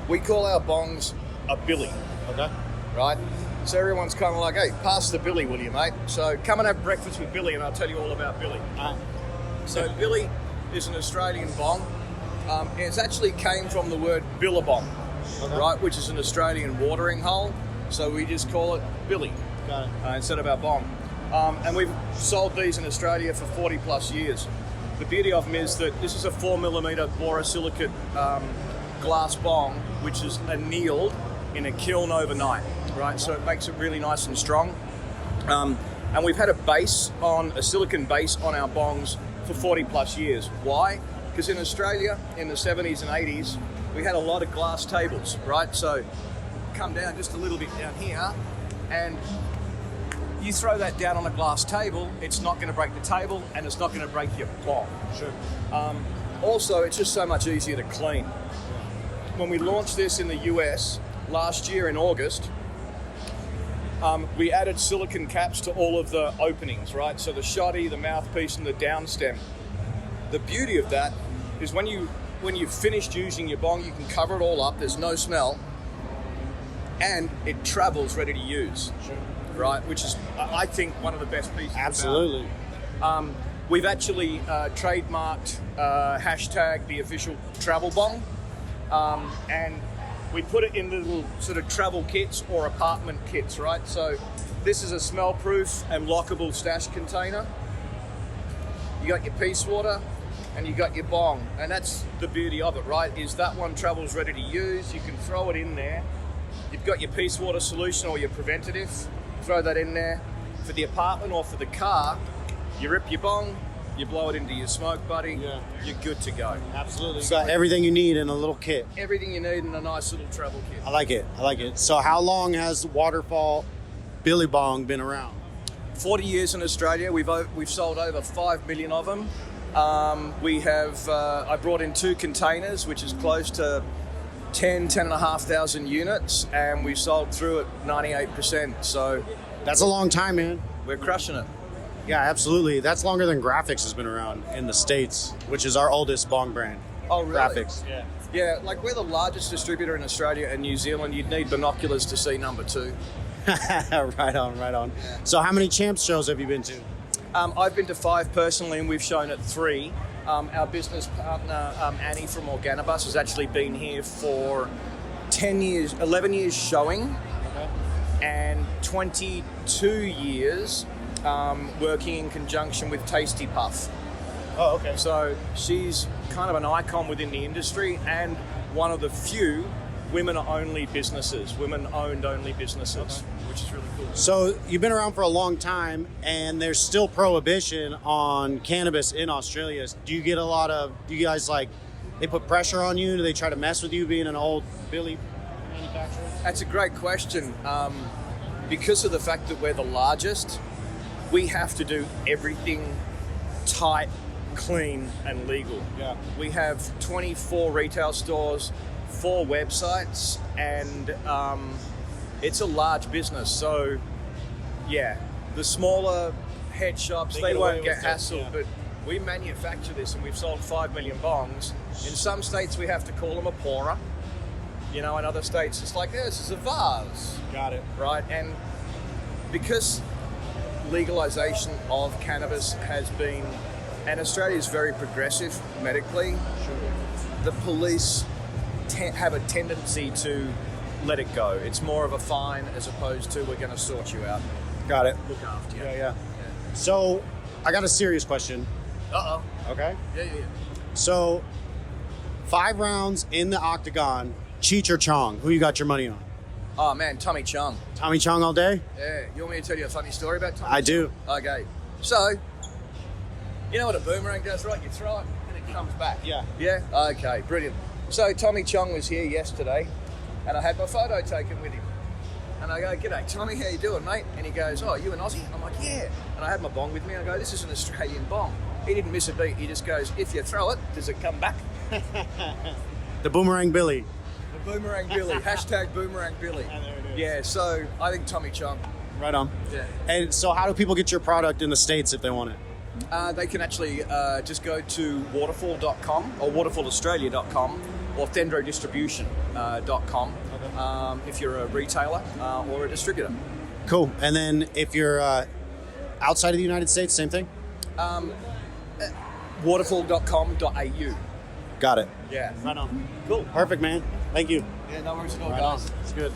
We call our bongs a billy. Okay. Right? So everyone's kind of like, hey, pass the billy, will you, mate? So come and have breakfast with Billy and I'll tell you all about Billy. So Billy is an Australian bong. It actually came from the word billabong, right, which is an Australian watering hole. So we just call it Billy instead of our bong. And we've sold these in Australia for 40 plus years. The beauty of them is that this is a 4mm borosilicate glass bong, which is annealed in a kiln overnight, right? So it makes it really nice and strong. And we've had a silicon base on our bongs for 40 plus years. Why? Because in Australia, in the 70s and 80s, we had a lot of glass tables, right? So come down just a little bit down here, and you throw that down on a glass table, it's not going to break the table, and it's not going to break your bong. Sure. Also, it's just so much easier to clean. When we launched this in the US last year in August, we added silicon caps to all of the openings, right? So the shoddy, the mouthpiece, and the downstem. The beauty of that is when you've finished using your bong, you can cover it all up, there's no smell, and it travels ready to use. Sure. Right, which is, I think, one of the best pieces. Absolutely. We've actually trademarked hashtag the official travel bong, and we put it in little sort of travel kits or apartment kits, right? So this is a smell-proof and lockable stash container. You got your peace water and you got your bong, and that's the beauty of it, right? Is that one travels ready to use. You can throw it in there. You've got your peace water solution or your preventative. Throw that in there. For the apartment or for the car, you rip your bong, you blow it into your smoke buddy, you're good to go. Absolutely. You got everything you need in a little kit. Everything you need in a nice little travel kit. I like it. So how long has Waterfall Billy Bong been around? 40 years in Australia. We've sold over 5 million of them. I brought in 2 containers, which is close to 10,500 units, and we sold through at 98%. So that's a long time, man. We're crushing it. Yeah, absolutely. That's longer than Graphics has been around in the States, which is our oldest bong brand. Oh, really? Graphics. Yeah. Yeah, like we're the largest distributor in Australia and New Zealand. You'd need binoculars to see number 2. Right on. Yeah. So how many Champs shows have you been to? I've been to 5 personally, and we've shown at 3. Our business partner, Annie from Organobus, has actually been here for 11 years showing, and 22 years working in conjunction with Tasty Puff. Oh, okay. So she's kind of an icon within the industry and one of the few women-owned only businesses, which is really cool. So you've been around for a long time, and there's still prohibition on cannabis in Australia. Do you guys they put pressure on you? Do they try to mess with you being an old Billy manufacturer? That's a great question. Because of the fact that we're the largest, we have to do everything tight, clean, and legal. Yeah. We have 24 retail stores, 4 websites, and it's a large business. So, yeah, the smaller head shops, they won't get hassled, but we manufacture this, and we've sold 5 million bongs. In some states, we have to call them a pourer. In other states, it's like, this is a vase. Got it. Right? And because legalization of cannabis has been, and Australia is very progressive medically, the police have a tendency to let it go. It's more of a fine as opposed to we're going to sort you out. Got it. Look after you. Yeah. So I got a serious question. Uh-oh. Okay? Yeah. So 5 rounds in the octagon, Cheech or Chong? Who you got your money on? Oh, man, Tommy Chung. Tommy Chong all day? Yeah. You want me to tell you a funny story about Tommy I do. Okay. So, you know what a boomerang does, right? You throw it and it comes back. Yeah. Yeah? Okay, brilliant. So Tommy Chung was here yesterday, and I had my photo taken with him. And I go, "G'day, Tommy, how you doing, mate?" And he goes, "Oh, you an Aussie?" I'm like, "Yeah." And I had my bong with me, and I go, "This is an Australian bong." He didn't miss a beat. He just goes, "If you throw it, does it come back?" The Boomerang Billy. The Boomerang Billy. Hashtag Boomerang Billy. Yeah, there it is. Yeah, so I think Tommy Chung. Right on. Yeah. And so how do people get your product in the States if they want it? They can actually just go to waterfall.com or waterfallaustralia.com, or thendrodistribution.com if you're a retailer or a distributor. Cool. And then if you're outside of the United States, same thing? Waterfall.com.au. Got it. Yeah. Right on. Cool. Perfect, man. Thank you. Yeah, no worries at all, Right on. guys. It's good.